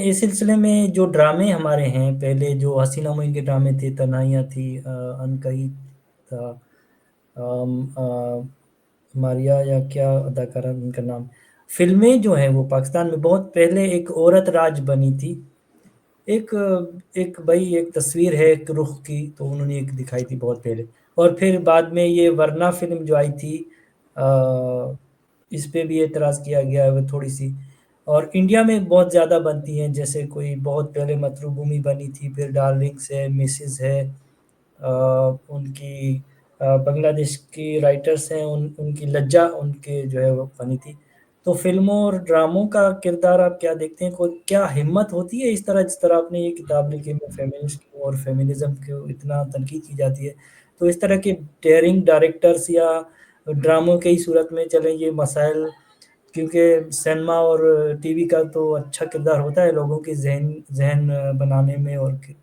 इस सिलसिले में जो ड्रामे हमारे हैं, पहले जो हसीना मोइन के ड्रामे थे, तन्हाइयाँ थी, अनकही था, मारिया या क्या अदाकारा उनका नाम। फ़िल्में जो हैं वो पाकिस्तान में बहुत पहले एक औरत राज बनी थी। एक एक भई एक तस्वीर है एक रुख की, तो उन्होंने एक दिखाई थी बहुत पहले। और फिर बाद में ये वरना फ़िल्म जो आई थी, इस पे भी एतराज़ किया गया है वो थोड़ी-सी। और इंडिया में बहुत ज़्यादा बनती हैं, जैसे कोई बहुत पहले मातृभूमि बनी थी, फिर डार्लिंग्स है, मिसेज़ है, उनकी बांग्लादेश की राइटर्स हैं, उनकी लज्जा उनके जो है वो बनी थी। तो फ़िल्मों और ड्रामों का किरदार आप क्या देखते हैं? कोई क्या हिम्मत होती है इस तरह जिस तरह आपने ये किताब लिखी मैं फेमिनिस्ट हूँ और फेमिनिज़्म को इतना तनकीद की जाती है। तो इस तरह के डेयरिंग डायरेक्टर्स या ड्रामों की सूरत में चलें ये मसाइल, क्योंकि सिनेमा और टीवी का तो अच्छा किरदार होता है लोगों के ज़हन ज़हन बनाने में और क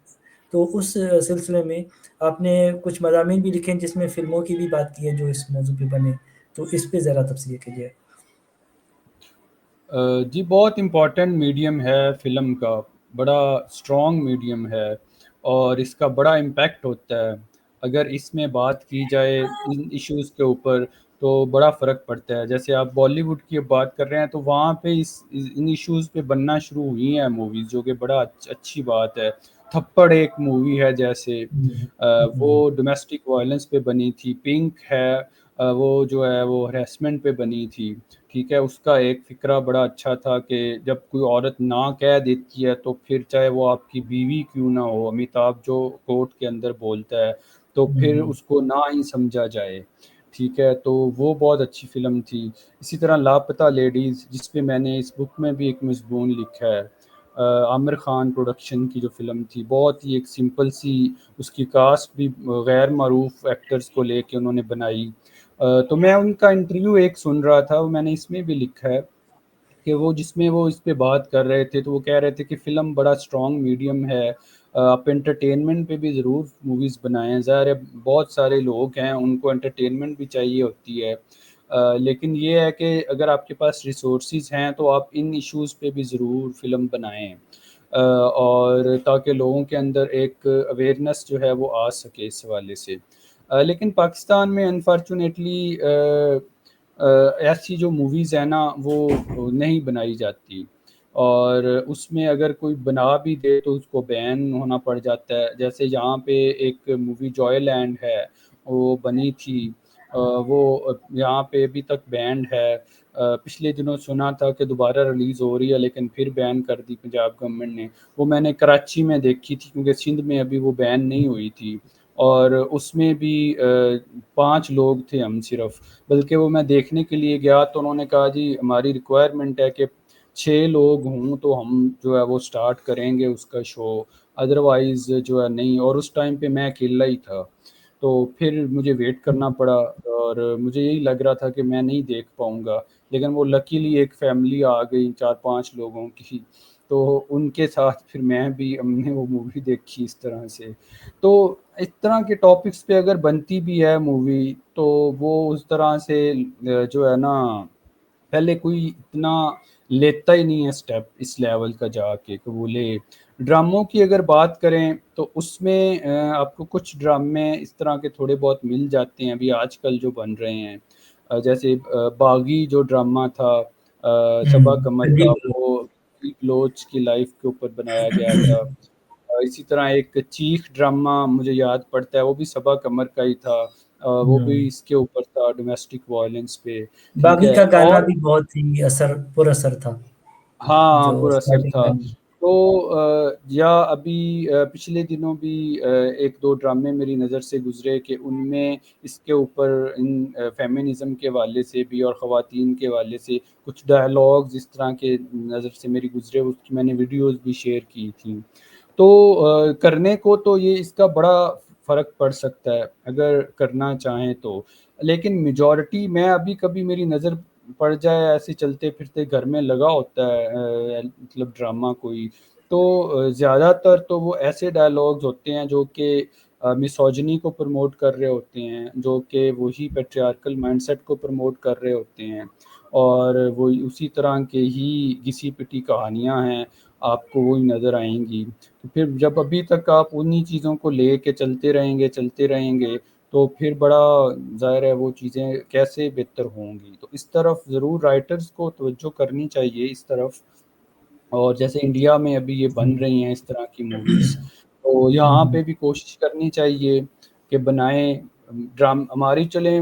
तो उस सिलसिले में आपने कुछ मज़ामीन भी लिखे हैं जिसमें फ़िल्मों की भी बात की है जो इस मौज़ू पे बने, तो इस पे ज़रा तफ़सील कीजिए। जी बहुत इम्पोर्टेंट मीडियम है फ़िल्म का, बड़ा स्ट्रॉन्ग मीडियम है और इसका बड़ा इम्पैक्ट होता है। अगर इसमें बात की जाए इन इश्यूज़ के ऊपर तो बड़ा फ़र्क पड़ता है। जैसे आप बॉलीवुड की बात कर रहे हैं तो वहाँ पे इन इश्यूज़ पे बनना शुरू हुई हैं मूवीज़, जो कि बड़ा अच्छी बात है। थप्पड़ एक मूवी है जैसे, हुँ, हुँ, वो डोमेस्टिक वायलेंस पे बनी थी। पिंक है, वो जो है वो हरैसमेंट पे बनी थी। ठीक है, उसका एक फ़िक्रा बड़ा अच्छा था कि जब कोई औरत ना कह देती है तो फिर चाहे वो आपकी बीवी क्यों ना हो, अमिताभ जो कोर्ट के अंदर बोलता है, तो फिर हुँ, उसको ना ही समझा जाए। ठीक है, तो वो बहुत अच्छी फ़िल्म थी। इसी तरह लापता लेडीज़, जिस पे मैंने इस बुक में भी एक मज़मून लिखा है। आमिर खान प्रोडक्शन की जो फ़िल्म थी, बहुत ही एक सिंपल सी, उसकी कास्ट भी गैर मरूफ एक्टर्स को लेके उन्होंने बनाई। तो मैं उनका इंटरव्यू एक सुन रहा था, वो मैंने इसमें भी लिखा है कि वो जिसमें वो इस पे बात कर रहे थे, तो वो कह रहे थे कि फ़िल्म बड़ा स्ट्रॉन्ग मीडियम है। आप एंटरटेनमेंट पे भी ज़रूर मूवीज़ बनाएँ। ज़ाहिर है बहुत सारे लोग हैं, उनको एंटरटेनमेंट भी चाहिए होती है। लेकिन ये है कि अगर आपके पास रिसोर्सेज़ हैं, तो आप इन इश्यूज़ पे भी ज़रूर फ़िल्म बनाएँ। और ताकि लोगों के अंदर एक अवेयरनेस जो है वो आ सके इस हवाले से। लेकिन पाकिस्तान में अनफ़ॉर्चुनेटली ऐसी जो मूवीज़ हैं ना वो नहीं बनाई जाती और उसमें अगर कोई बना भी दे तो उसको बैन होना पड़ जाता है। जैसे यहाँ पे एक मूवी जॉयलैंड है, वो बनी थी, वो यहाँ पे अभी तक बैंड है। पिछले दिनों सुना था कि दोबारा रिलीज़ हो रही है लेकिन फिर बैन कर दी पंजाब गवर्नमेंट ने। वो मैंने कराची में देखी थी क्योंकि सिंध में अभी वो बैन नहीं हुई थी और उसमें भी 5 लोग थे हम सिर्फ़। बल्कि वो मैं देखने के लिए गया तो उन्होंने कहा जी हमारी रिक्वायरमेंट है कि 6 लोग हों तो हम जो है वो स्टार्ट करेंगे उसका शो, अदरवाइज़ जो है नहीं। और उस टाइम पे मैं अकेला ही था। तो फिर मुझे वेट करना हुँ, पड़ा और मुझे यही लग रहा था कि मैं नहीं देख पाऊँगा। लेकिन वो लकीली एक फ़ैमिली आ गई 4-5 लोगों की, तो उनके साथ फिर मैं भी हमने वो मूवी देखी इस तरह से। तो इस तरह के टॉपिक्स पे अगर बनती भी है मूवी, तो वो उस तरह से जो है ना, पहले कोई इतना लेता ही नहीं है स्टेप इस लेवल का जाके कि वो ले। ड्रामों की अगर बात करें तो उसमें आपको कुछ ड्रामे इस तरह के थोड़े बहुत मिल जाते हैं अभी आजकल जो बन रहे हैं। जैसे बागी जो ड्रामा था, सबा हुँ, कमर का, तब्दील करो। वो दिलीप बलोच की लाइफ के ऊपर बनाया गया था। इसी तरह एक चीख ड्रामा मुझे याद पड़ता है, वो भी सबा कमर का ही था। वो भी हुँ, इसके ऊपर था डोमेस्टिक वायलेंस पे। ठीक बागी है, का गाना और भी बहुत ही पुरअसर था, हाँ, जो पुरअसर स्टार्टिंग था। में। तो या अभी पिछले दिनों भी 1-2 ड्रामे मेरी नज़र से गुज़रे कि उनमें इसके ऊपर इन फ़ेमिनिज़्म के हवाले से भी और ख़वातीन के हवाले से कुछ डायलॉग्स इस तरह के नज़र से मेरी गुज़रे, उसकी मैंने वीडियोज़ भी शेयर की थी। तो करने को तो ये इसका बड़ा फ़र्क पड़ सकता है, अगर करना चाहें तो। लेकिन मेजॉरिटी मैं अभी कभी मेरी नज़र पड़ जाए ऐसे चलते-फिरते घर में लगा होता है मतलब ड्रामा कोई, तो ज़्यादातर तो वो ऐसे डायलॉग्स होते हैं जो कि मिसोजिनी को प्रमोट कर रहे होते हैं, जो कि वही पैट्रियार्कल माइंडसेट को प्रमोट कर रहे होते हैं और वो उसी तरह के ही घिसी-पिटी कहानियाँ हैं। आपको वही नज़र आएँगी। तो फिर जब अभी तक आप उन्हीं चीज़ों को लेके चलते रहेंगे, तो फिर बड़ा ज़ाहिर है वो चीज़ें कैसे बेहतर होंगी। तो इस तरफ ज़रूर राइटर्स को तवज्जो करनी चाहिए इस तरफ। और जैसे इंडिया में अभी ये बन हुँ। रही हैं इस तरह की मूवीज़, तो हुँ, यहाँ हुँ। पे भी कोशिश करनी चाहिए कि बनाएँ। हमारी चलें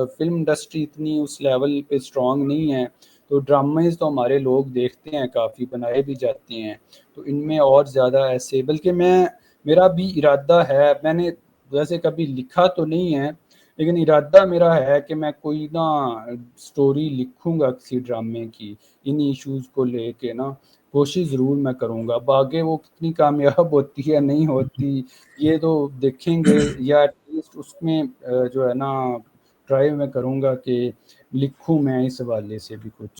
फ़िल्म इंडस्ट्री इतनी उस लेवल पे स्ट्रॉन्ग नहीं है, तो ड्रामेज़ तो हमारे लोग देखते हैं, काफ़ी बनाए भी जाते हैं। तो इनमें और ज़्यादा ऐसे बल्कि मेरा भी इरादा है, मैंने वैसे कभी लिखा तो नहीं है, लेकिन इरादा मेरा है कि मैं कोई ना स्टोरी लिखूँगा किसी ड्रामे की, इन इश्यूज़ को लेके ना, कोशिश ज़रूर मैं करूँगा। अब आगे वो कितनी कामयाब होती है, नहीं होती, ये तो देखेंगे, या एटलीस्ट उसमें जो है ना ट्राई मैं करूँगा कि लिखूँ मैं इस हवाले से भी कुछ।